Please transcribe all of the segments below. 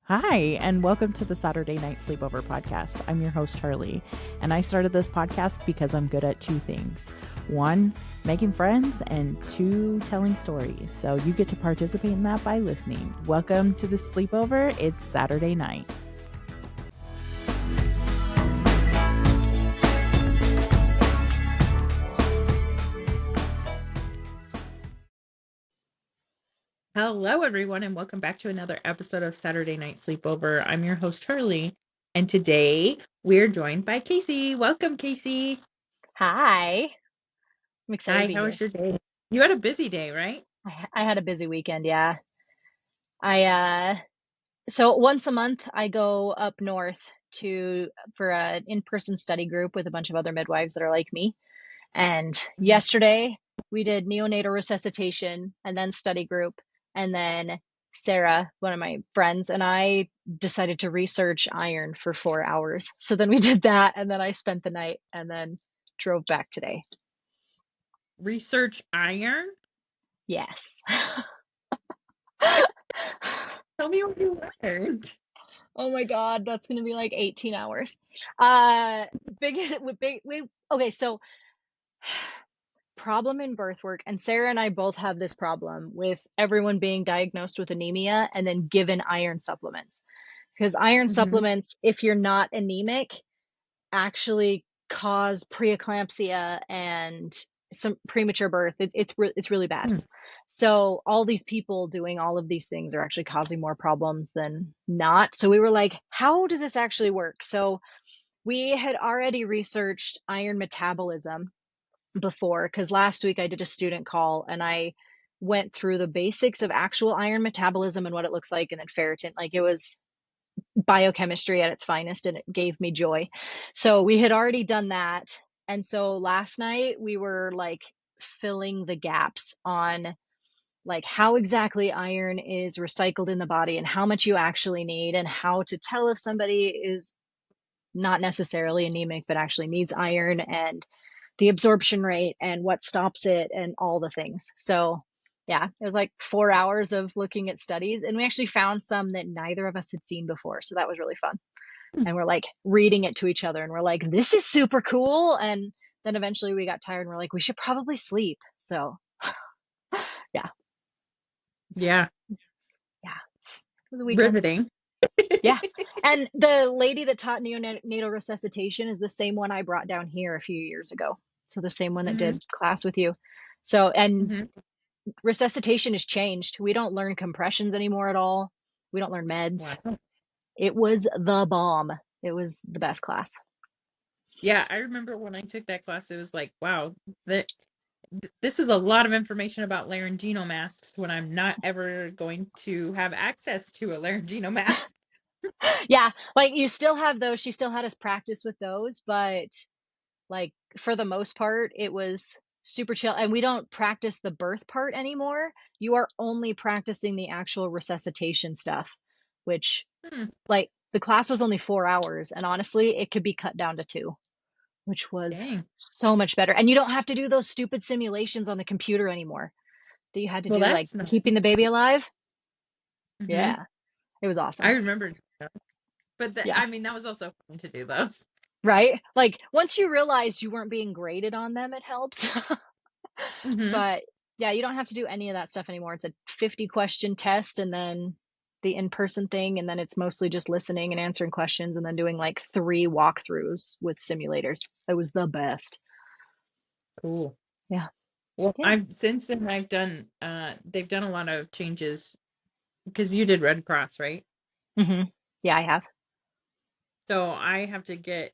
Hi, and welcome to the Saturday Night Sleepover podcast. I'm your host, Charli, and I started this podcast because I'm good at two things. One, making friends, and two, telling stories. So you get to participate in that by listening. Welcome to the sleepover. It's Saturday night. Hello, everyone, and welcome back to another episode of Saturday Night Sleepover. I'm your host, Charli, and today we're joined by Kayce. Welcome, Kayce. Hi. I'm excited to Hi, be how here. was your day? You had a busy day, right? I had a busy weekend, yeah. So once a month I go up north for an in-person study group with a bunch of other midwives that are like me. And yesterday we did neonatal resuscitation and then study group, and then Sarah, one of my friends, and I decided to research iron for 4 hours. So then we did that, and then I spent the night and then drove back today. Research iron? Yes. Tell me what you learned. Oh my God, that's gonna be like 18 hours. Big, okay, so problem in birth work, and Sarah and I both have this problem with everyone being diagnosed with anemia and then given iron supplements. Because iron Mhm. supplements, if you're not anemic, actually cause preeclampsia and some premature birth. It's really bad. Hmm. So all these people doing all of these things are actually causing more problems than not. So we were like, how does this actually work? So we had already researched iron metabolism before, because last week I did a student call and I went through the basics of actual iron metabolism and what it looks like, and then ferritin. Like, it was biochemistry at its finest, and it gave me joy. So we had already done that. And so last night we were like filling the gaps on like how exactly iron is recycled in the body and how much you actually need, and how to tell if somebody is not necessarily anemic but actually needs iron, and the absorption rate and what stops it and all the things. So yeah, it was like 4 hours of looking at studies, and we actually found some that neither of us had seen before. So that was really fun. And we're like reading it to each other and we're like, this is super cool. And then eventually we got tired and we're like, we should probably sleep. So yeah. Yeah, Yeah. It was a weekend. riveting. Yeah. And the lady that taught neonatal resuscitation is the same one I brought down here a few years ago. So the same one that hmm did class with you. So, and hmm resuscitation has changed. We don't learn compressions anymore at all. We don't learn meds. Wow. It was the bomb. It was the best class. Yeah, I remember when I took that class, it was like, wow, this is a lot of information about laryngeal masks when I'm not ever going to have access to a laryngeal mask. Yeah, like you still have those. She still had us practice with those, but like for the most part, it was super chill. And we don't practice the birth part anymore. You are only practicing the actual resuscitation stuff, which, Hmm, like, the class was only 4 hours, and honestly, it could be cut down to two, which was dang. so much better. And you don't have to do those stupid simulations on the computer anymore that you had to Well, do, like that's nice. keeping the baby alive. hmm Yeah, it was I awesome. remember, but Yeah. I mean, that was also fun to do those. Right? Like once you realized you weren't being graded on them, it helped. hmm But yeah, you don't have to do any of that stuff anymore. It's a 50 question test and then the in-person thing, and then it's mostly just listening and answering questions and then doing like 3 walkthroughs with simulators. It was the best. Cool. Yeah. Well, Yeah. I've since then I've done they've done a lot of changes because you did Red Cross, right? Yeah, I have. So I have to get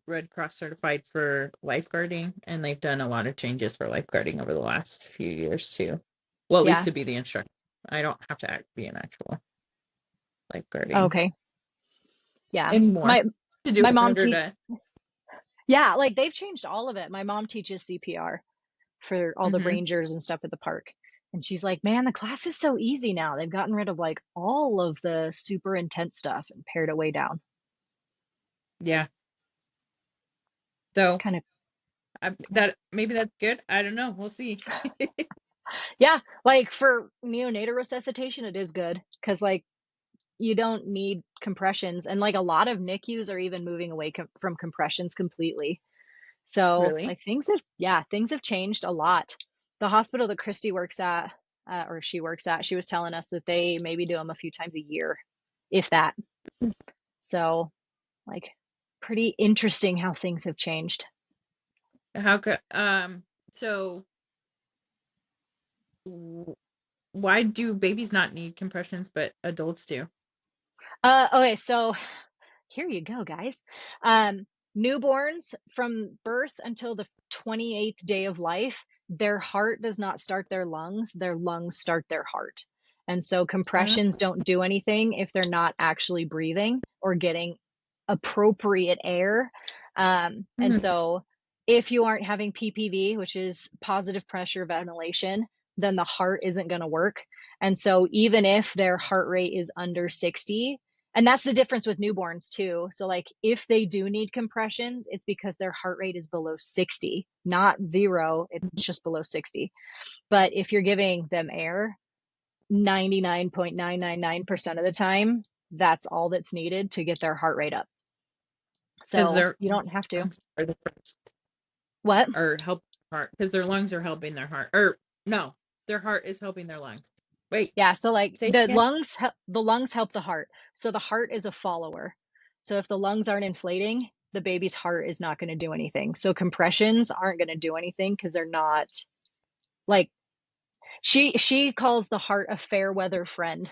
Red Cross certified for lifeguarding, and they've done a lot of changes for lifeguarding over the last few years too. Well, at least Yeah. to be the instructor. I don't have to be an actual lifeguarding Okay. Yeah. anymore to do My it in mom order teach to. Yeah, like they've changed all of it. My mom teaches CPR for all the hmm rangers and stuff at the park. And she's like, man, the class is so easy now. They've gotten rid of like all of the super intense stuff and pared it way down. Yeah. So Kind of, that maybe that's good. I don't know. We'll see. yeah, like for neonatal resuscitation, it is good because like you don't need compressions. And like a lot of NICUs are even moving away from compressions completely. So Really? like things have changed a lot. The hospital that Christy works at, or she works at, she was telling us that they maybe do them a few times a year, if that. So like pretty interesting how things have changed. How could so w- why do babies not need compressions but adults do? Okay, so here you go, guys. Um, Newborns from birth until the 28th day of life, their heart does not start their lungs start their heart. And so Uh, compressions don't do anything if they're not actually breathing or getting appropriate air. And mhm, so if you aren't having PPV, which is positive pressure ventilation, then the heart isn't going to work. And so even if their heart rate is under 60, and that's the difference with newborns too. So like if they do need compressions, it's because their heart rate is below 60, not zero. It's just below 60. But if you're giving them air 99.999% of the time, that's all that's needed to get their heart rate up. because So their you don't have to. lungs are the first What? or help heart because their lungs are helping their heart. Or no, their heart is helping their lungs. Wait, Yeah, so like say it again. the lungs help the heart. So the heart is a follower. So if the lungs aren't inflating, the baby's heart is not going to do anything. So compressions aren't going to do anything because they're not like she calls the heart a fair weather friend.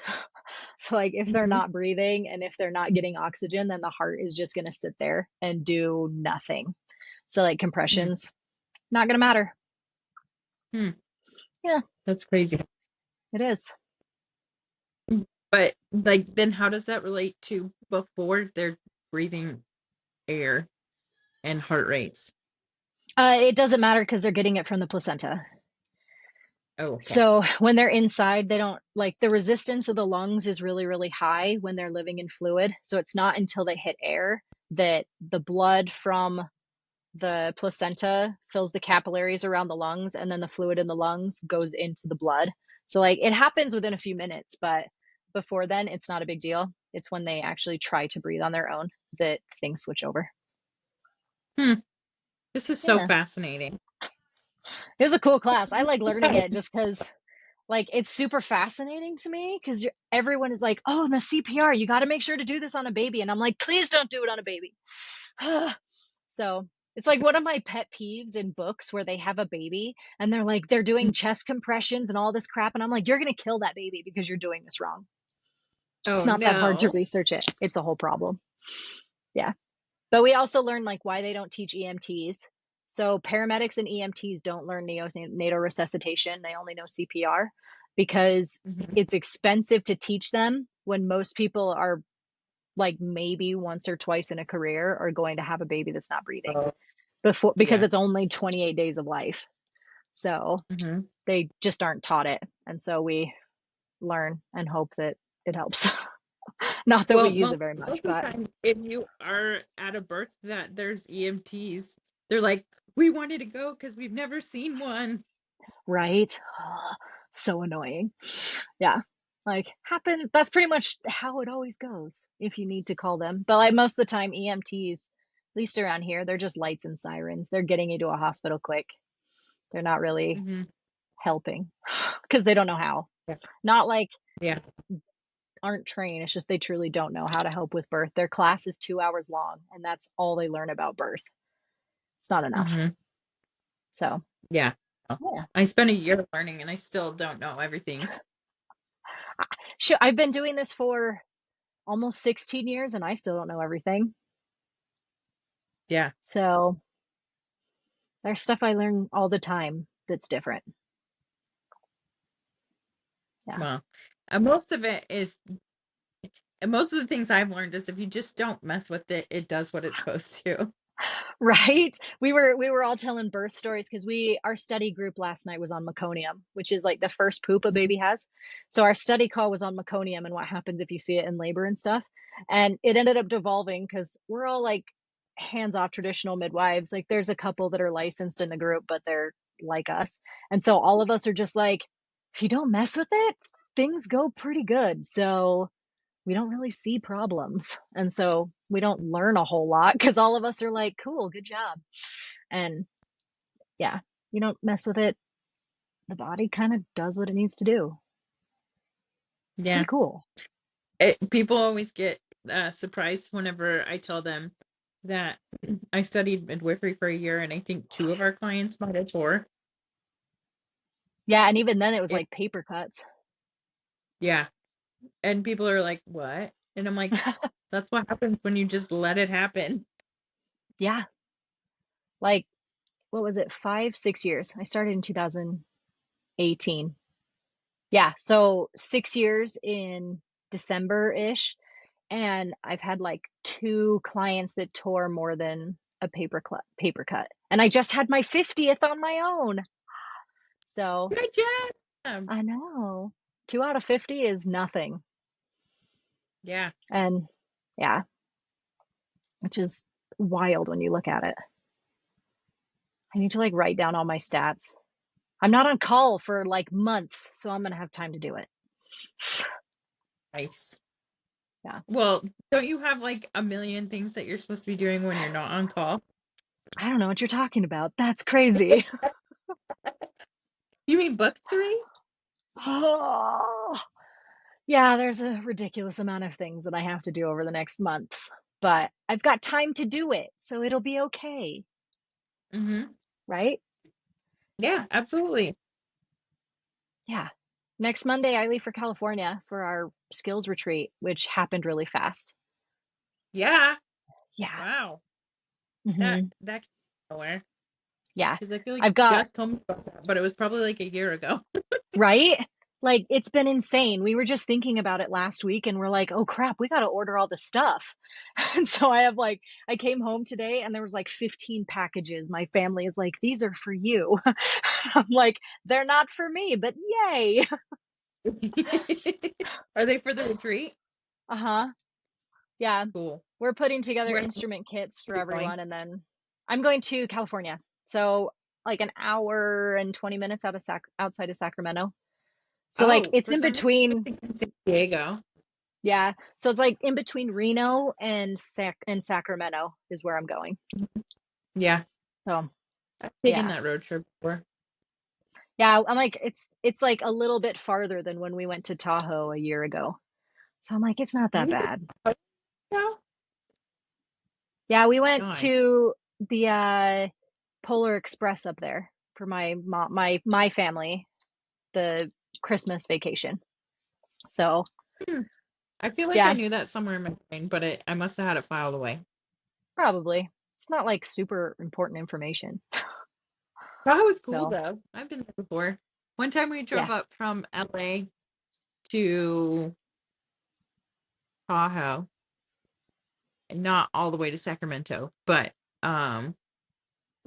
So like if they're Hmm. not breathing and if they're not getting oxygen, then the heart is just going to sit there and do nothing. So like Hmm. compressions not going to matter. Hmm. Yeah, That's crazy. it is. But like, then how does that relate to before they're breathing air and heart rates? It doesn't matter because they're getting it from the placenta. Oh, okay. So when they're inside, they don't like the resistance of the lungs is really, really high when they're living in fluid. So it's not until they hit air that the blood from the placenta fills the capillaries around the lungs, and then the fluid in the lungs goes into the blood. So like it happens within a few minutes, but before then, it's not a big deal. It's when they actually try to breathe on their own that things switch over. Hmm. This is so Yeah, fascinating. it was a cool class. I like learning it just because like it's super fascinating to me because everyone is like, oh, the CPR, you got to make sure to do this on a baby. And I'm like, please don't do it on a baby. So it's like one of my pet peeves in books where they have a baby and they're like, they're doing chest compressions and all this crap. And I'm like, you're going to kill that baby because you're doing this wrong. It's Oh not that hard to no. research it. It's a whole problem. Yeah. But we also learn like why they don't teach EMTs. So paramedics and EMTs don't learn neonatal resuscitation. They only know CPR because Mhm. it's expensive to teach them when most people are like maybe once or twice in a career are going to have a baby that's not breathing Oh, before because yeah. it's only 28 days of life. So Hmm. they just aren't taught it. And so we learn and hope that it helps. Not that we Well, use it very much, most of the but time, if you are at a birth that there's EMTs, they're like, we wanted to go because we've never seen one. right. So annoying. Yeah. Like happen that's pretty much how it always goes if you need to call them. But like most of the time EMTs, at least around here, they're just lights and sirens. They're getting you to a hospital quick. They're not really Hmm. helping because they don't know how. Yeah. Not like Yeah. aren't trained. It's just they truly don't know how to help with birth. Their class is 2 hours long and that's all they learn about birth. It's not enough. Hmm. So Yeah. Oh, yeah. I spent a year learning and I still don't know everything. Sure, I've been doing this for almost 16 years and I still don't know everything. Yeah. So there's stuff I learn all the time that's different. Yeah. Well, most of it is, and most of the things I've learned is if you just don't mess with it, it does what it's supposed to. Right? We were all telling birth stories because we our study group last night was on meconium, which is like the first poop a Mhm. baby has. So our study call was on meconium and what happens if you see it in labor and stuff. And it ended up devolving because we're all like hands-off traditional midwives. Like there's a couple that are licensed in the group, but they're like us. And so all of us are just like, if you don't mess with it, things go pretty good. So we don't really see problems. And so we don't learn a whole lot because all of us are like, cool, good job. And yeah, you don't mess with it. The body kind of does what it needs to do. It's pretty Yeah. cool. People always get surprised whenever I tell them that I studied midwifery for a year, and I think two of our clients might have tore. Yeah. And even then it was It, like paper cuts. yeah. And people are like, what? And I'm like, that's what happens when you just let it happen. Yeah. Like, what was it? 5, 6 years. I started in 2018. Yeah. So 6 years in December-ish. And I've had like two clients that tore more than a paper cut. And I just had my 50th on my own. So Good job. I know 2 out of 50 is nothing. Yeah. And yeah, which is wild when you look at it. I need to like write down all my stats. I'm not on call for like months, so I'm gonna have time to do it. Nice. Yeah. Well, don't you have like a million things that you're supposed to be doing when you're not on call? I don't know what you're talking about. That's crazy. You mean books to read? Oh, yeah, there's a ridiculous amount of things that I have to do over the next months, but I've got time to do it, so it'll be okay, Mm-hmm. right? Yeah, absolutely. Yeah. Next Monday, I leave for California for our skills retreat, which happened really fast. Yeah. Yeah. Wow. Hmm. That came nowhere. Yeah. Because I feel like I've you got, just told me about that, but it was probably like a year ago. right? Like, it's been insane. We were just thinking about it last week and we're like, oh crap, we got to order all this stuff. And so I have like, I came home today and there was like 15 packages. My family is like, these are for you. I'm like, they're not for me, but yay. Are they for the retreat? Uh-huh. Yeah. Cool. We're putting together Where instrument kits for are you going? everyone. And then I'm going to California. So like an hour and 20 minutes outside of Sacramento. So like Oh, it's for in some reason I between. think in San Diego. Yeah. So it's like in between Reno and Sacramento is where I'm going. Yeah, So I've taken yeah. that road trip before. Yeah, I'm like it's like a little bit farther than when we went to Tahoe a year ago. So I'm like, it's not Have that you bad. been now? Yeah, we went God. to the Polar Express up there for my family, the Christmas vacation. So Hmm. I feel like I yeah, knew that somewhere in my brain, but I must have had it filed away. probably. It's not like super important information. That was cool So though. I've been there before. One time we yeah, drove up from LA to Tahoe, not all the way to Sacramento, but um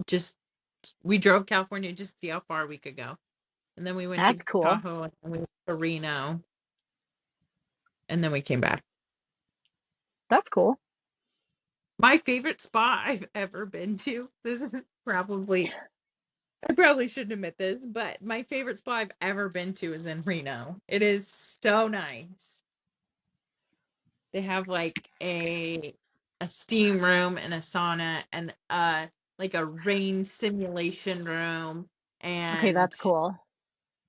just we drove California just to see how far we could go. And then we went that's to cool. Tahoe and then we went to Reno and then we came back. That's cool. My favorite spot I've ever been to. This is probably I probably shouldn't admit this, but my favorite spot I've ever been to is in Reno. It is so nice. They have like a steam room and a sauna and like a rain simulation room Okay, and that's cool.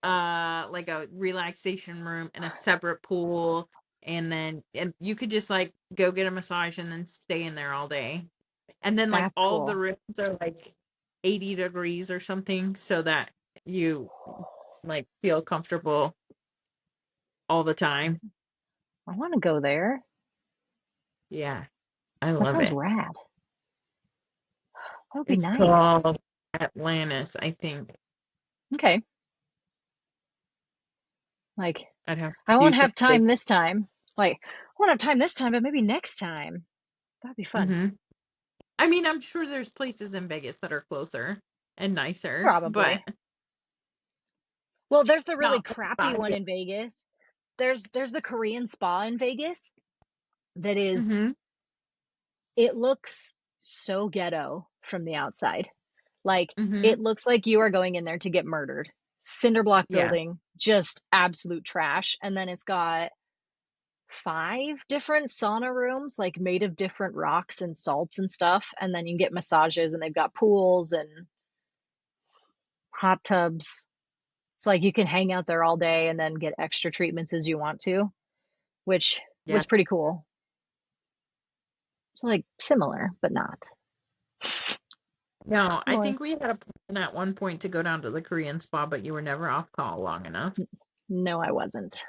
like a relaxation room and a separate pool, and you could just like go get a massage and then stay in there all day. And then like That's all of the cool. rooms are like 80 degrees or something so that you like feel comfortable all the time. I want to go there. Yeah, I That love sounds it. rad. That would be It's nice. called Atlantis, I think. Okay. Like, I'd have to I do won't some have time big. this time. Like, I won't have time this time, but maybe next time. That'd be fun. Hmm. I mean, I'm sure there's places in Vegas that are closer and nicer, but Probably. Well, there's the really not crappy like one in Vegas. There's the Korean spa in Vegas that is Mm-hmm. it looks so ghetto from the outside. Like Mm-hmm. it looks like you are going in there to get murdered. Cinder block Yeah. building, just absolute trash. And then it's got 5 different sauna rooms, like made of different rocks and salts and stuff. And then you can get massages, and they've got pools and hot tubs. So like you can hang out there all day and then get extra treatments as you want to, which Yeah. was pretty cool. So like similar, but not. No, I Similar. think we had a plan at one point to go down to the Korean spa, but you were never off call long enough No, I wasn't.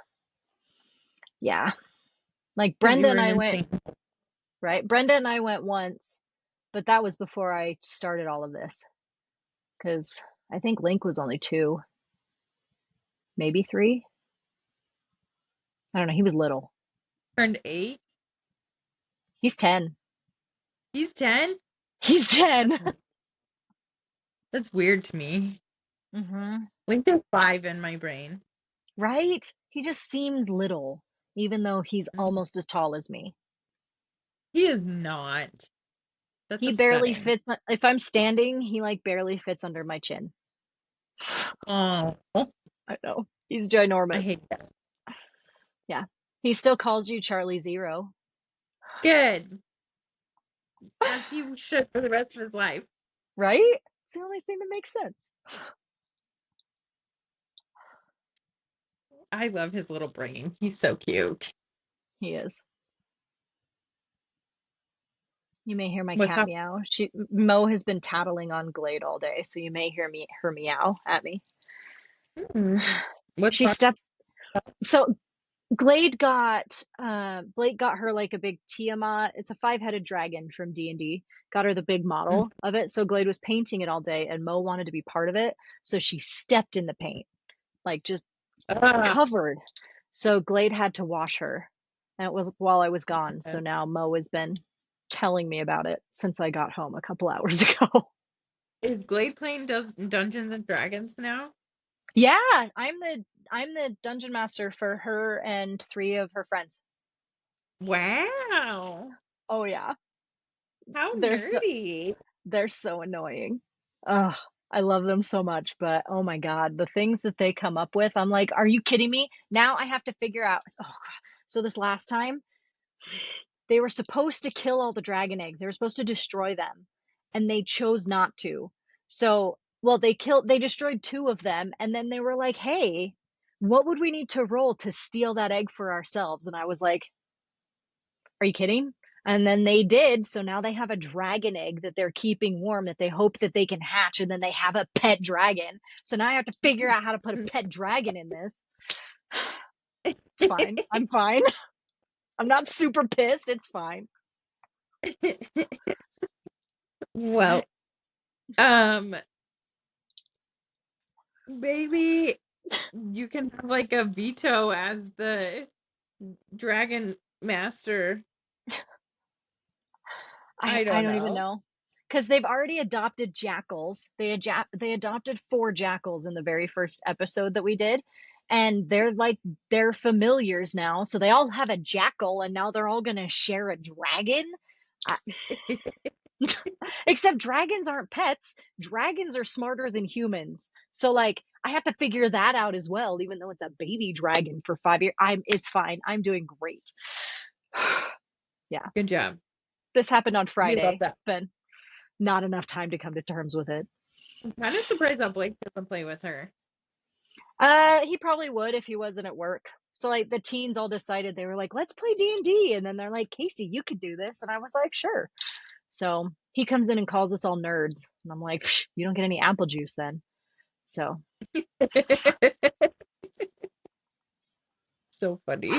Yeah. Like because you Brenda were and an I went, insane. right? Brenda and I went once, but that was before I started all of this. Because I think Link was only 2, maybe 3. I don't know. He was little. Turned 8. He's 10. He's 10. He's 10. That's that's weird to me. Hmm. Link is 5 in my brain. Right? He just seems little, even though he's Mhm. almost as tall as me. He is not. That's He barely upsetting. fits. If I'm standing, he like barely fits under my chin. Oh, I know. He's I ginormous. hate that. Yeah. He still calls you Charlie Zero. Good, as he should for the rest of his life. Right? It's the only thing that makes sense. I love his little brain. He's so cute. He is. You may hear my What's cat up? meow. Mo has been tattling on Glade all day, so you may hear her meow at me. Mhm. What's She wrong? stepped. So Blake got her like a big Tiamat. It's a 5-headed dragon from D&D. Got her the big model of it. So Glade was painting it all day, and Mo wanted to be part of it. So she stepped in the paint, like just Ah, covered. So Glade had to wash her, and it was while I was gone. So uh, now Mo has been telling me about it since I got home a couple hours ago. is Glade playing does Dungeons and Dragons now? Yeah, I'm the dungeon master for her and 3 of her friends. Wow, Oh yeah. how They're so nerdy. they're so annoying. Ugh, I love them so much, but oh my God, the things that they come up with, I'm like, are you kidding me? Now I have to figure out. Oh God. So this last time, they were supposed to kill all the dragon eggs. They were supposed to destroy them, and they chose not to. So, well, they destroyed 2 of them, and then they were like, "Hey, what would we need to roll to steal that egg for ourselves?" And I was like, "Are you kidding?" And then they did. So now they have a dragon egg that they're keeping warm that they hope that they can hatch, and then they have a pet dragon. So now I have to figure out how to put a pet dragon in this. It's fine. I'm fine. I'm not super pissed. It's fine. Well, um, maybe you can have like a veto as the dragon master. I I I don't don't even know. know, because they've already adopted jackals. They adopted 4 jackals in the very first episode that we did, and they're familiars now. So they all have a jackal, and now they're all gonna share a dragon. I, except dragons aren't pets. Dragons are smarter than humans. So like I have to figure that out as well, even though it's a baby dragon for 5 years. It's fine. I'm doing great. Yeah, Good job. this happened on We love Friday. that. It's been not enough time to come to terms with it. I'm kind of surprised that Blake doesn't play with her. He probably would if he wasn't at work. So like the teens all decided, they were like, let's play D&D, and then they're like, Casey, you could do this, and I was like, sure. So he comes in and calls us all nerds, and I'm like, you don't get any apple juice then. So So funny.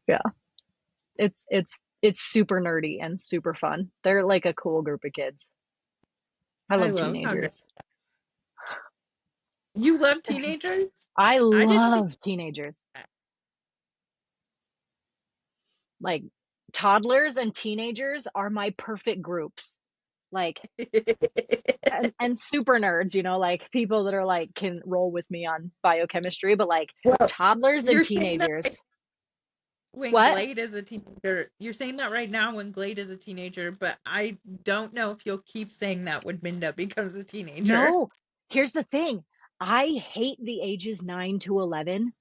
yeah, it's super nerdy and super fun. They're like a cool group of kids. I I love love how good teenagers. you love teenagers. I I didn't think love teenagers. Like toddlers and teenagers are my perfect groups. Like that. and super nerds, like people that are like can roll with me on biochemistry, but like Well, toddlers and you're saying that teenagers. when What? Glade is a teenager. You're saying that right now when Glade is a teenager, but I don't know if you'll keep saying that when Minda becomes a teenager. No. Here's the thing. I hate the ages 9 to 11.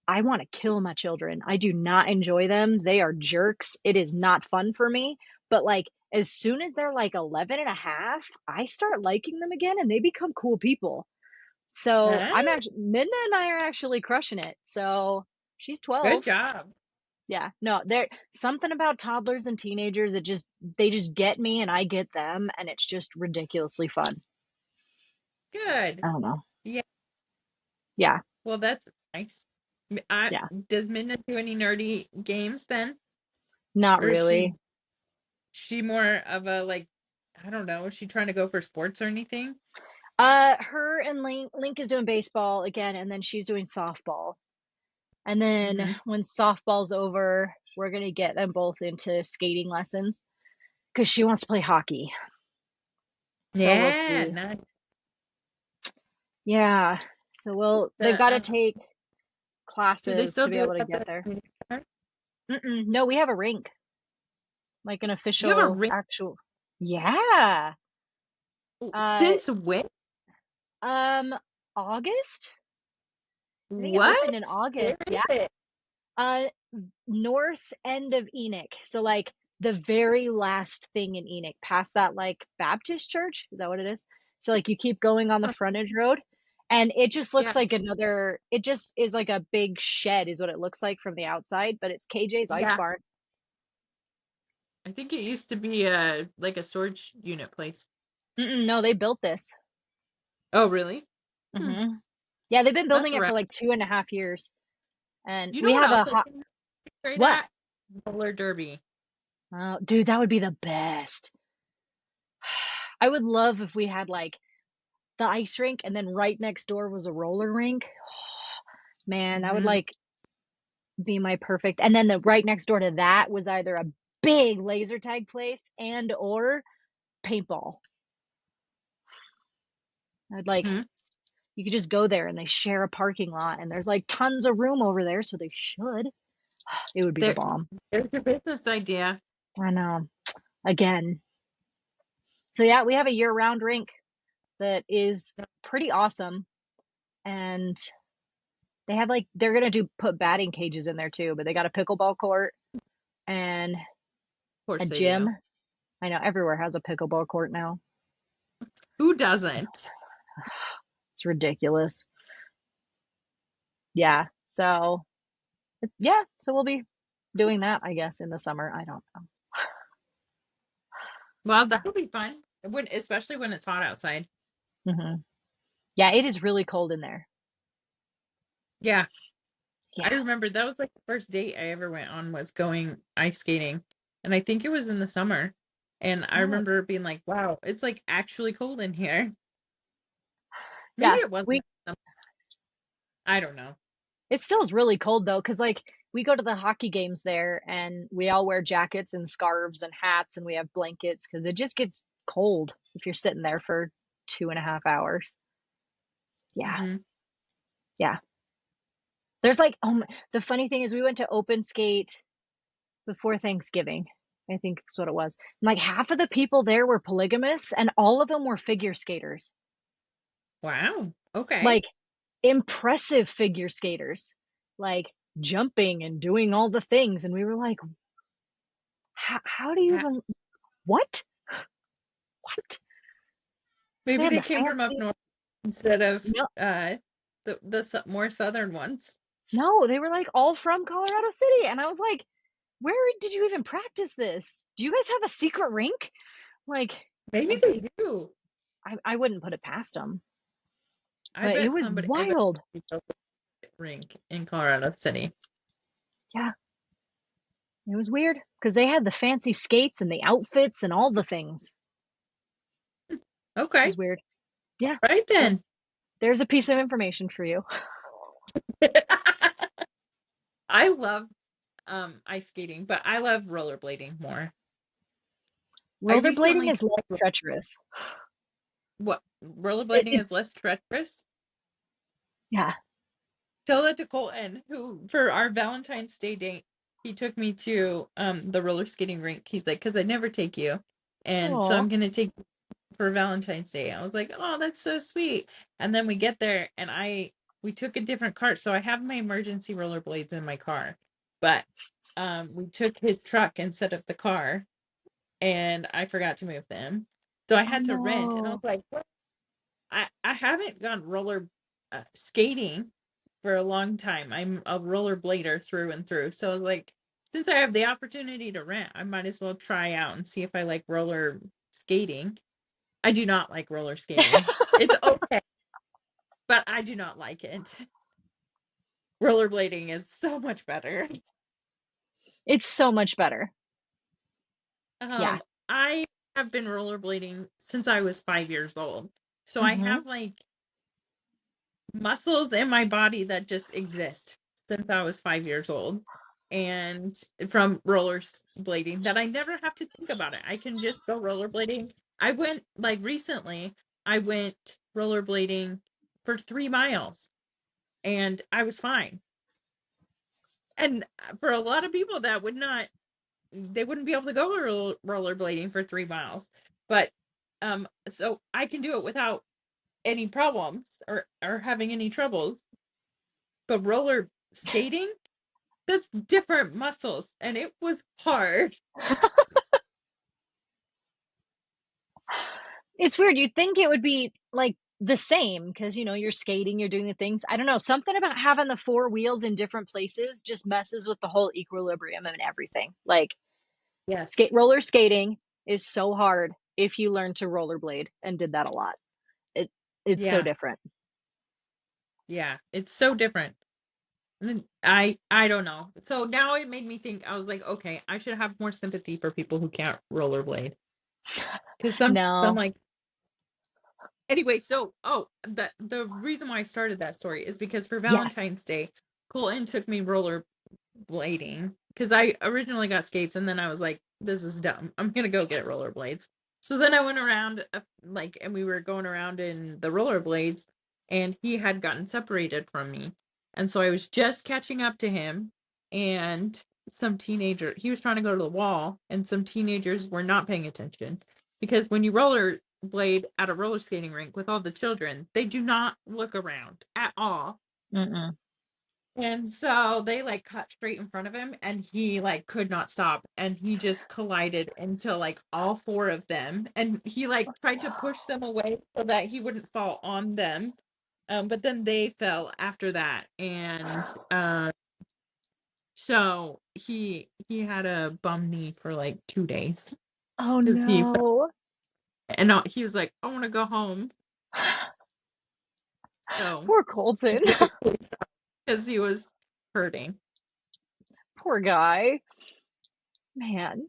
I want to kill my children. I do not enjoy them. They are jerks. It is not fun for me. But like as soon as they're like 11 and a half, I start liking them again and they become cool people. So Ah, I'm actually, Minna and I are actually crushing it. So she's good 12. job. Yeah, no, there something about toddlers and teenagers that just they just get me and I get them and it's just ridiculously fun. Good. I don't know. Yeah. Yeah, Well, that's nice. I yeah, Does Midna do any nerdy games then? not Or is really. she more of a like, I don't know, is she trying to go for sports or anything? Her and Link is doing baseball again, and then she's doing softball. And then Mm-hmm. when softball's over, we're gonna get them both into skating lessons because she wants to play hockey. So we'll Yeah, see. nice. Yeah. So they've The got to take Do they classes still to be do able it to at get the there. community center? No, we have a rink, like an You have a official ring? actual. Yeah. Uh, Since when? um, August? I think it opened in What? Where August. is Yeah. it? Uh, north end of Enoch. So like the very last thing in Enoch, past that like Baptist church. Is that what it is? So like you keep going on the Huh, frontage road and it just looks yeah, like another it just is like a big shed is what it looks like from the outside, but it's KJ's Ice yeah. Barn. I think it used to be a like a storage unit place. No, they built this. Oh, really? Hmm, hmm Yeah, they've been that's building it right. for like 2.5 years. And You know we what have else a I hot think they're great what? at? Roller derby. Oh, dude, that would be the best. I would love if we had like the ice rink and then right next door was a roller rink. Man, that would Mm-hmm. like be my perfect. And then the right next door to that was either a big laser tag place and or paintball. I'd like Hmm. you could just go there and they share a parking lot and there's like tons of room over there, so they should. It would be the There, bomb. there's your business idea. I know. Again. So yeah, we have a year-round rink that is pretty awesome and they have like they're gonna do put batting cages in there too, but they got a pickleball court and Of course a they gym. do. I know everywhere has a pickleball court now. Who doesn't? It's ridiculous. Yeah. So yeah, so we'll be doing that, I guess, in the summer. I don't know. Well, that'll be fun. Especially when it's hot outside. Yeah, it is really cold in there. Yeah, I Yeah. remember that was like the first date I ever went on was going ice skating, and I think it was in the summer. And I Oh, remember being like, "Wow, it's like actually cold in here." Maybe yeah. it wasn't. I don't know. It still is really cold though, because like we go to the hockey games there and we all wear jackets and scarves and hats and we have blankets because it just gets cold if you're sitting there for 2.5 hours. Yeah. Hmm. Yeah. There's like, the funny thing is we went to open skate before Thanksgiving. I think that's what it was. And like half of the people there were polygamous and all of them were figure skaters. Wow. Okay. Like impressive figure skaters. Like jumping and doing all the things and we were like, how do you Ha- even what? What? They Maybe had they the came from up fancy north instead of no more southern ones. no, they were like all from Colorado City. And I was like, where did you even practice this? Do you guys have a secret rink? Like Maybe and they do. I wouldn't put it past them. I But it bet was somebody. I bet wild. there's a rink in Colorado City. Yeah, it was weird because they had the fancy skates and the outfits and all the things. It Okay. was weird. Yeah. Right So then. there's a piece of information for you. I love ice skating, but I love rollerblading more. I Rollerblading recently is less tried treacherous. what It, rollerblading it is less treacherous. yeah. Tell that to Colton, who for our Valentine's Day date, he took me to the roller skating rink. He's like, "Cause I never take you, and so Oh, I'm gonna take you for Valentine's Day." I was like, "Oh, that's so sweet." And then we get there, and we took a different cart. So I have my emergency rollerblades in my car, but we took his truck instead of the car, and I forgot to move them. So I Oh had to rent, and I was no. like, "What?" I haven't gone roller skating for a long time. I'm a rollerblader through and through. So I was like, since I have the opportunity to rent, I might as well try out and see if I like roller skating. I do not like roller skating. It's okay, but I do not like it. Rollerblading is so much better. It's so much better. Yeah. Um, I have been rollerblading since I was 5 years old. So I Hmm. have like muscles in my body that just exist since I was 5 years old. And from rollerblading that I never have to think about it. I can just go rollerblading. I went like recently, I went rollerblading for 3 miles and I was fine. And for a lot of people that would not, they wouldn't be able to go rollerblading for 3 miles. But so I can do it without any problems or having any troubles. But roller skating, that's different muscles, and it was hard. It's weird. You'd think it would be like the same because, you're skating, you're doing the things. I don't know. Something about having the four wheels in different places just messes with the whole equilibrium and everything. Like Yes. roller skating is so hard if you learn to rollerblade and did that a lot. It it's so Yeah. different. Yeah. It's so different. I don't know. So now it made me think. I was like, okay, I should have more sympathy for people who can't rollerblade because some I'm No. like, anyway. So the reason why I started that story is because for Yes. Valentine's Day, Colton took me rollerblading because I originally got skates and then I was like, this is dumb. I'm gonna go get rollerblades. So then I went around and we were going around in the rollerblades, and he had gotten separated from me, and so I was just catching up to him, and he was trying to go to the wall, and some teenagers were not paying attention because when you rollerblade at a roller skating rink with all the children, they do not look around at all. Mm-mm. And so they like cut straight in front of him and he like could not stop and he just collided into like all four of them and he like tried to push them away so that he wouldn't fall on them. But then they fell after that and so he had a bum knee for like 2 days Oh because he fell. no. And he was like, I want to go home. So Poor he Colton. couldn't because he was hurting. Poor guy. Man.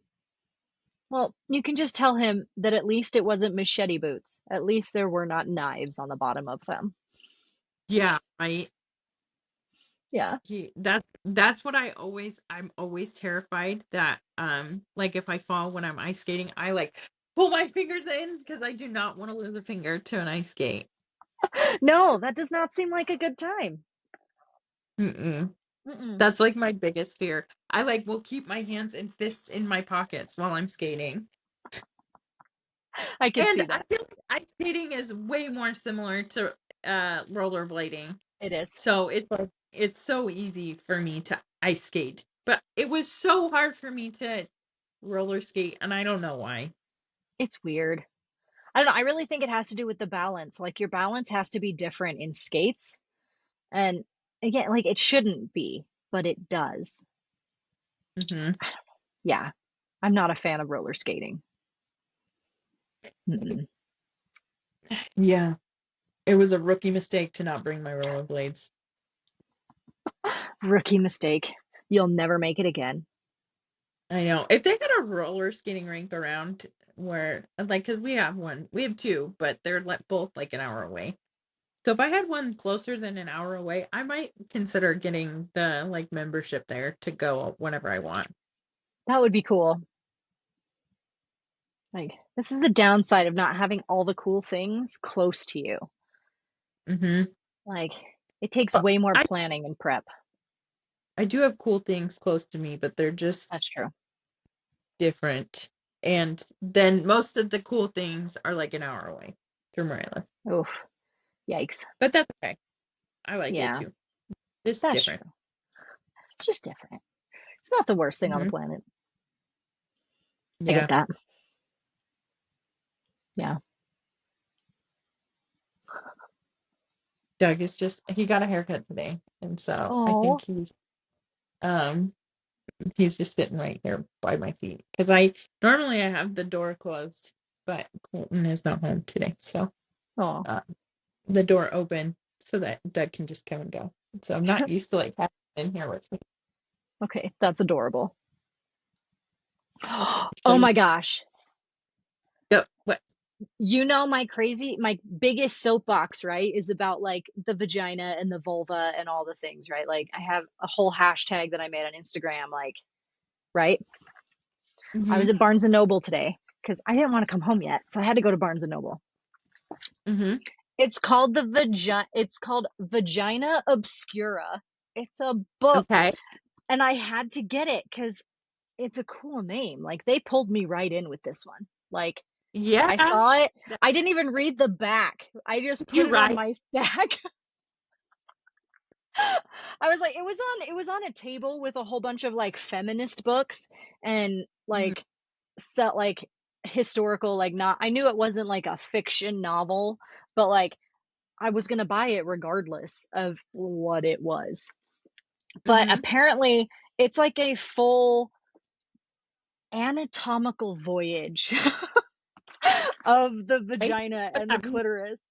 Well, you can just tell him that at least it wasn't machete boots. At least there were not knives on the bottom of them. Yeah, right. Yeah. That's what I'm always terrified that like if I fall when I'm ice skating, I like pull my fingers in because I do not want to lose a finger to an ice skate. No, that does not seem like a good time. Mm-mm. Mm-mm. That's like my biggest fear. I like will keep my hands and fists in my pockets while I'm skating. I could And see I that. feel like ice skating is way more similar to rollerblading. It is. So it's so easy for me to ice skate. But it was so hard for me to roller skate and I don't know why. It's weird. I don't know. I really think it has to do with the balance. Like your balance has to be different in skates. And again, like it shouldn't be, but it does. Hmm. Yeah. I'm not a fan of roller skating. Mm-mm. Yeah, it was a rookie mistake to not bring my rollerblades. Rookie mistake. You'll never make it again. I know. If they had a roller skating rink around where, like, because we have two, but they're both like an hour away. So if I had one closer than an hour away, I might consider getting the like membership there to go whenever I want. That would be cool. Like, this is the downside of not having all the cool things close to you. Hmm. Like, it takes way more I planning and prep. I do have cool things close to me, but they're just That's true. different. And then most of the cool things are like an hour away from where I live. Oof. Yikes. But that's okay. I like it Yeah, too. Just that's different. true. It's just different. It's not the worst thing on the Hmm. planet. I get Yeah. that. Yeah. Doug is he got a haircut today. And so I Oh, think um he's just sitting right here by my feet. Because I normally I have the door closed, but Colton is not home today. So oh. uh, the door open so that Doug can just come and go. So I'm not used to like having him in here with me. Okay, that's adorable. So Oh my gosh. what? You know my biggest soapbox, right, is about like the vagina and the vulva and all the things, right? Like I have a whole hashtag that I made on Instagram, like, right? I Mm-hmm. was at Barnes and Noble today because I didn't want to come home yet, so I had to go to Barnes and Noble. Mm-hmm. It's called Vagina Obscura. It's a book, Okay. and I had to get it because it's a cool name. Like they pulled me right in with this one. Like Yeah. I saw it. I didn't even read the back. I just put You're it on right. my stack. I was like, it was on a table with a whole bunch of like feminist books and Mhm. like set like historical, like, not, I knew it wasn't like a fiction novel, but like I was gonna buy it regardless of what it was. But Mhm. apparently it's like a full anatomical voyage of the Right? vagina What and the that means. clitoris.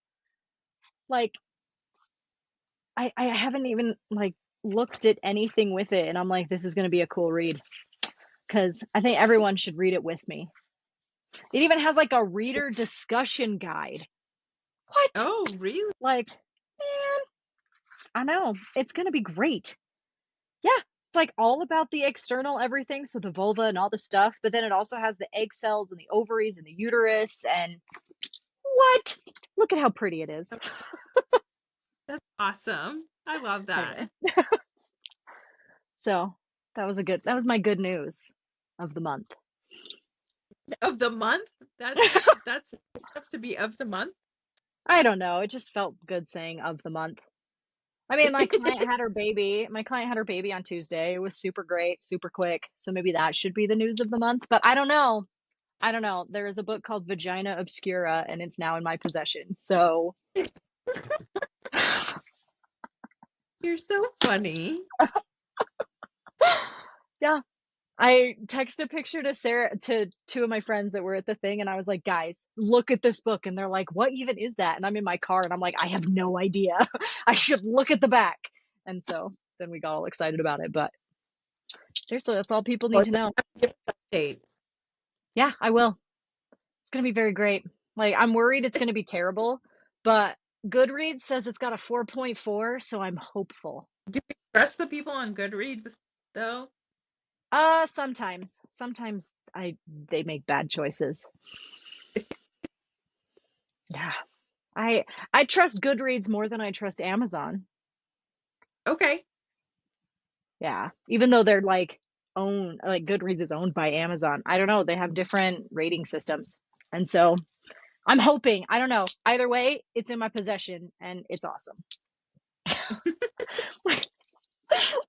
Like I haven't even like looked at anything with it, and I'm like, this is gonna be a cool read because I think everyone should read it with me. It even has like a reader discussion guide. What? Oh, really? Like, man, I know it's gonna be great. Yeah, it's like all about the external everything, so the vulva and all the stuff, but then it also has the egg cells and the ovaries and the uterus and what? Look at how pretty it is. That's awesome. I love that. Anyway, so that was my good news of the month. Of the month? That's enough to be of the month. I don't know, it just felt good saying of the month. I mean, my client had her baby. My client had her baby on Tuesday. It was super great, super quick. So maybe that should be the news of the month, but I don't know. I don't know. There is a book called Vagina Obscura and it's now in my possession. So You're so funny. yeah, I texted a picture to Sarah, to two of my friends that were at the thing, and I was like, guys, look at this book. And they're like, what even is that? And I'm in my car and I'm like, I have no idea. I should look at the back. And so then we got all excited about it. But seriously, that's all people Well, need to know. give updates. Yeah, I will. It's going to be very great. Like, I'm worried it's going to be terrible, but Goodreads says it's got a 4.4, so I'm hopeful. Do you trust the people on Goodreads though? Sometimes they make bad choices. Yeah. I trust Goodreads more than I trust Amazon. Okay. Yeah. Even though they're like Goodreads is owned by Amazon. I don't know, they have different rating systems. And so I'm hoping, I don't know. Either way, it's in my possession and it's awesome.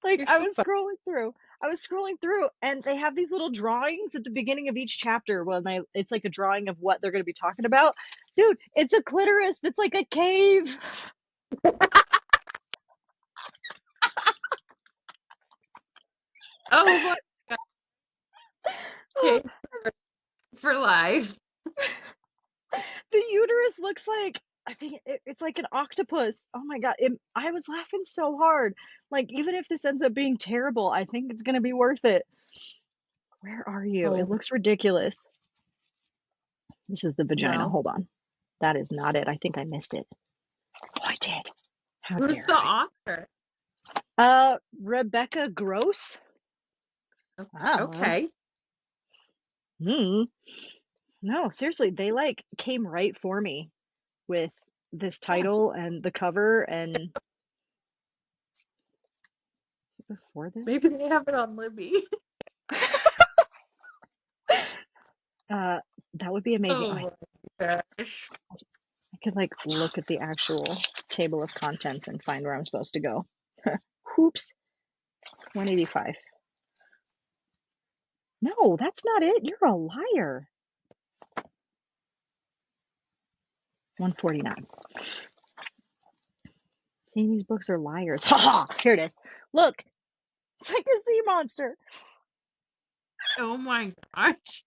Like You're so funny. I was scrolling through and they have these little drawings at the beginning of each chapter it's like a drawing of what they're going to be talking about. Dude, it's a clitoris that's like a cave. Oh my God. Okay. For life. The uterus looks like, I think it's like an octopus. Oh my God. I was laughing so hard. Like, even if this ends up being terrible, I think it's going to be worth it. Where are you? It Oh, looks ridiculous. This is the vagina. well. Hold on. That is not it. I think I missed it. Oh, I did. How Who's dare the I? author? Rebecca Gross. Oh, Okay. no, seriously, they like came right for me with this title and the cover. And before this, Maybe they have it on Libby. that would be amazing. Oh, Oh my gosh. I could like look at the actual table of contents and find where I'm supposed to go. Oops. 185. No, that's not it. You're a liar. 149. See, these books are liars. Ha ha! Here it is. Look, it's like a sea monster. Oh my gosh.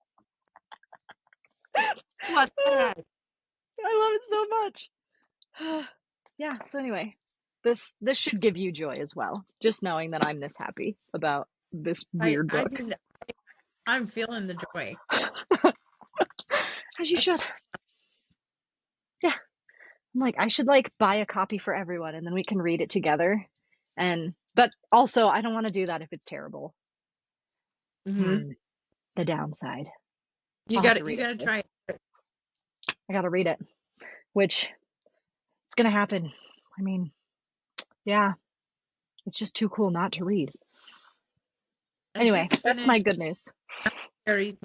What the heck? I love it so much. Yeah, so anyway, this should give you joy as well. Just knowing that I'm this happy about this weird I book. mean, I'm feeling the joy. As you should. Yeah. I'm like, I should like buy a copy for everyone and then we can read it together. But also I don't want to do that if it's terrible. Hmm. The downside. You I'll have gotta to you read it gotta try first. it. I gotta read it. Which it's gonna happen. I mean, yeah. It's just too cool not to read. I Anyway, just that's my finished good news. Harry's.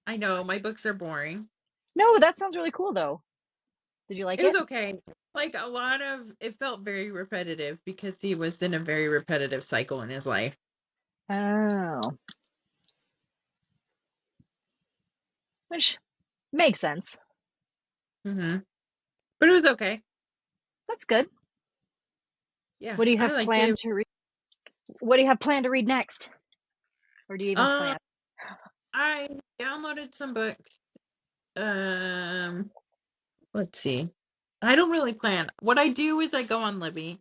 I know my books are boring. No, that sounds really cool though. Did you like It was it? okay. Like a lot of it felt very repetitive because he was in a very repetitive cycle in his life. Oh. Which makes sense. Hmm. But it was okay. That's good. Yeah, What do you I have liked planned it. to read? What do you have planned to read next? Or do you even Um, plan? I downloaded some books. Um, let's see. I don't really plan. What I do is I go on Libby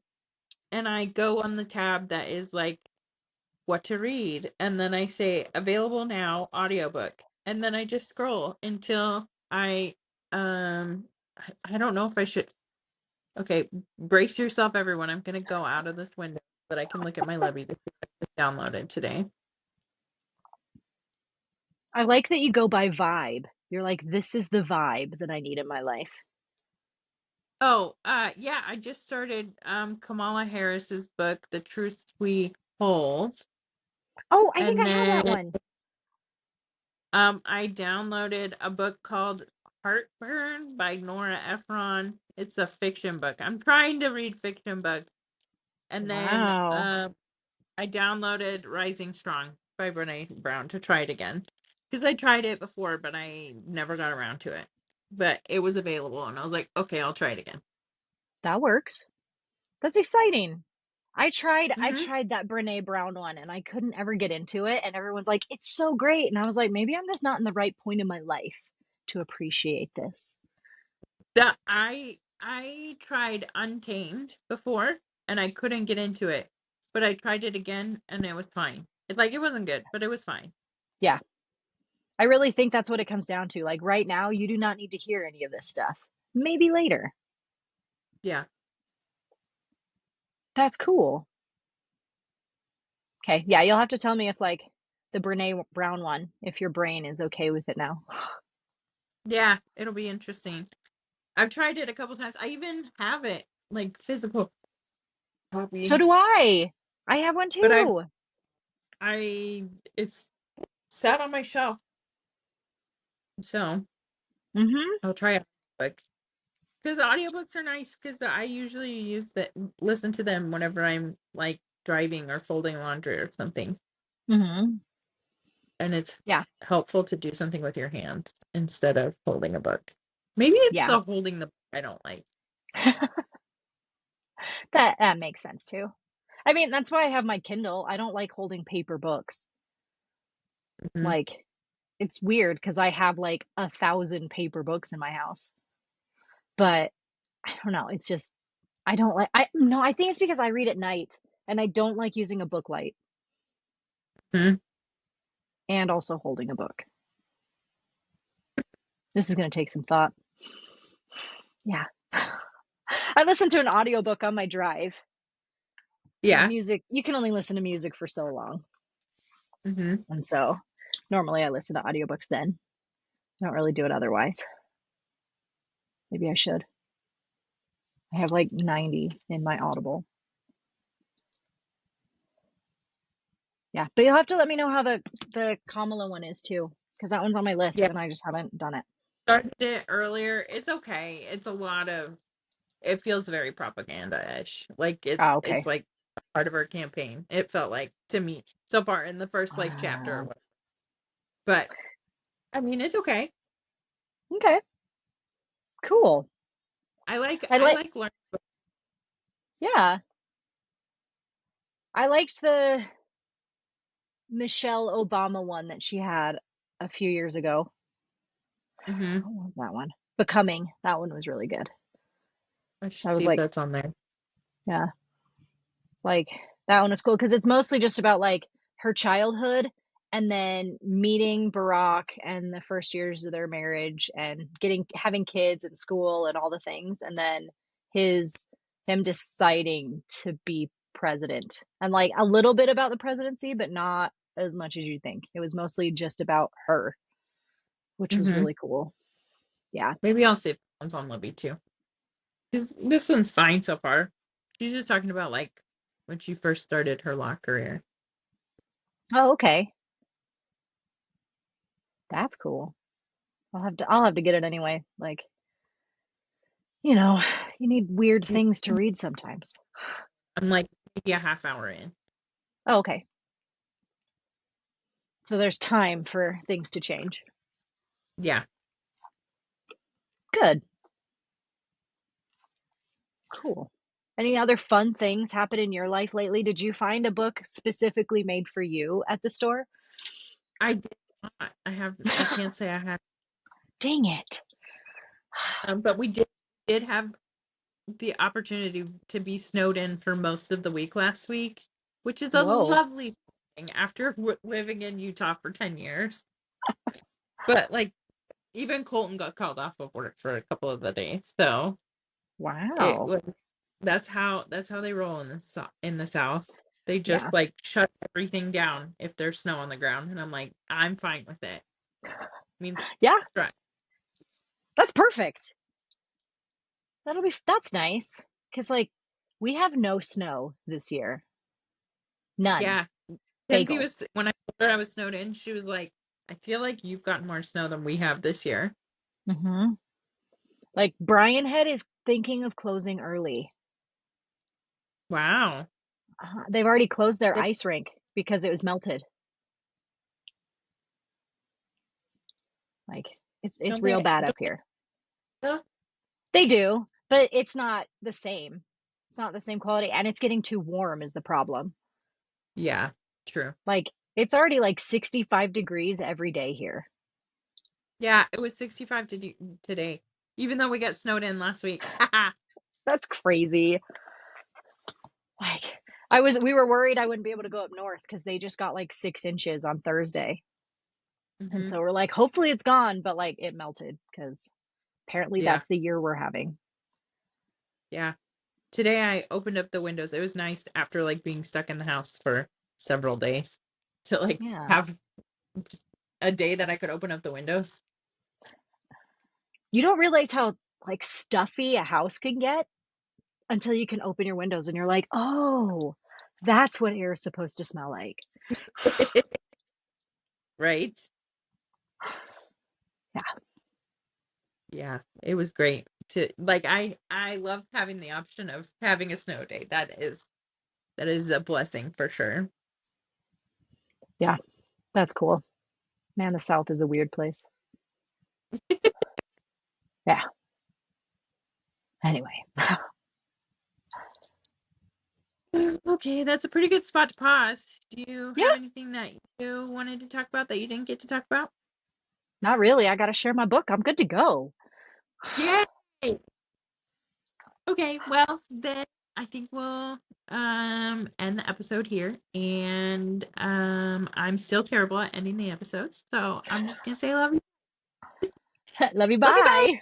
and I go on the tab that is like what to read, and then I say available now audiobook, and then I just scroll until I don't know if I should. Okay, brace yourself, everyone. I'm gonna go out of this window so that I can look at my Libby to see what I just downloaded today. I like that you go by vibe. You're like, this is the vibe that I need in my life. Oh, yeah, I just started Kamala Harris's book, The Truths We Hold. Oh, I think And I have that then one. I downloaded a book called Heartburn by Nora Ephron. It's a fiction book. I'm trying to read fiction books. And then Wow. I downloaded Rising Strong by Brene Brown to try it again. Because I tried it before, but I never got around to it. But it was available, and I was like, okay, I'll try it again. That works. That's exciting. I Hmm. tried that Brene Brown one and I couldn't ever get into it and everyone's like, "It's so great." And I was like, "Maybe I'm just not in the right point in my life to appreciate this." I tried Untamed before, and I couldn't get into it. But I tried it again, and it was fine. It wasn't good, but it was fine. Yeah. I really think that's what it comes down to. Like right now, you do not need to hear any of this stuff. Maybe later. Yeah. That's cool. Okay. Yeah, you'll have to tell me if like the Brene Brown one, if your brain is okay with it now. Yeah, it'll be interesting. I've tried it a couple times. I even have it like physical So copy, do I. I have one but too. I it's sat on my shelf, so Mm-hmm. I'll try it. Because audiobooks are nice because I usually listen to them whenever I'm like driving or folding laundry or something. Mm-hmm. And it's Yeah. helpful to do something with your hands instead of holding a book. Maybe it's Yeah. the holding the book I don't like. That makes sense too. I mean, that's why I have my Kindle. I don't like holding paper books. Mhm. Like, it's weird because I have like 1,000 paper books in my house. But I don't know. It's just I don't like I no, I think it's because I read at night and I don't like using a book light Mhm. and also holding a book. This is going to take some thought. Yeah. I listen to an audiobook on my drive because Yeah. music, you can only listen to music for so long. Hmm. And so normally I listen to audiobooks then. I don't really do it otherwise. Maybe I should. I have like 90 in my Audible. Yeah, but you'll have to let me know how the Kamala one is too, because that one's on my list Yeah. and I just haven't done it. started it earlier. It's okay. It's a lot of. It feels very propaganda-ish. Like Oh, it's okay. like part of her campaign. It felt like to me so far in the first like chapter or Wow. whatever. But I mean, it's okay. Okay. Cool. I I like, like learning. yeah, I liked the Michelle Obama one that she had a few years ago. Mm-hmm. What was that one? Becoming. That one was really good. I So should I was see if like, that's on there. yeah, like that one was cool because it's mostly just about like her childhood and then meeting Barack and the first years of their marriage and having kids at school and all the things, and then his him deciding to be president, and like a little bit about the presidency but not as much as you think. It was mostly just about her, which was Mm-hmm. really cool. Yeah. Maybe I'll see if that one's on Libby too. Because this one's fine so far. She's just talking about like when she first started her law career. Oh, okay. That's cool. I'll have to get it anyway. Like, you know, you need weird things to read sometimes. I'm like maybe a half hour in. Oh, okay. So there's time for things to change. Yeah. Good. Cool. Any other fun things happen in your life lately? Did you find a book specifically made for you at the store? I did not. I can't say I have. Dang it. But we did have the opportunity to be snowed in for most of the week last week, which is a Whoa. lovely thing after living in Utah for 10 years. But like even Colton got called off of work for a couple of the days. So it Wow. was that's how they roll in in the South. They Yeah. just like shut everything down if there's snow on the ground, and I'm like, I'm fine with it. Means Yeah, right. that's perfect. That's nice. 'Cause like we have no snow this year. None. Yeah. Kenzie Bagel. was when I told her I was snowed in, she was like, I feel like you've gotten more snow than we have this year. Mm-hmm. Like Brian Head is thinking of closing early. Wow. They've already closed their They ice rink because it was melted. Like it's real bad up don't here. they know? They do, but it's not the same. It's not the same quality, and it's getting too warm is the problem. Yeah, true. Like it's already like 65 degrees every day here. Yeah, it was 65 today, even though we got snowed in last week. That's crazy. Like we were worried I wouldn't be able to go up north because they just got like 6 inches on Thursday. And Hmm. so we're like, hopefully it's gone, but like it melted because apparently Yeah, that's the year we're having. yeah. Today I opened up the windows. It was nice after like being stuck in the house for several days to like Yeah. have just a day that I could open up the windows. You don't realize how like stuffy a house can get until you can open your windows and you're like, "Oh, that's what air is supposed to smell like." Right? Yeah. Yeah, it was great to like I love having the option of having a snow day. That is a blessing for sure. Yeah. That's cool. Man, the South is a weird place. Yeah. Anyway. Okay, that's a pretty good spot to pause. Do you Yeah, have anything that you wanted to talk about that you didn't get to talk about? not really. I got to share my book. I'm good to go. Yay! Okay, well then I think we'll end the episode here. And I'm still terrible at ending the episodes, so I'm just gonna say love you. Love you. Love you, bye. Bye.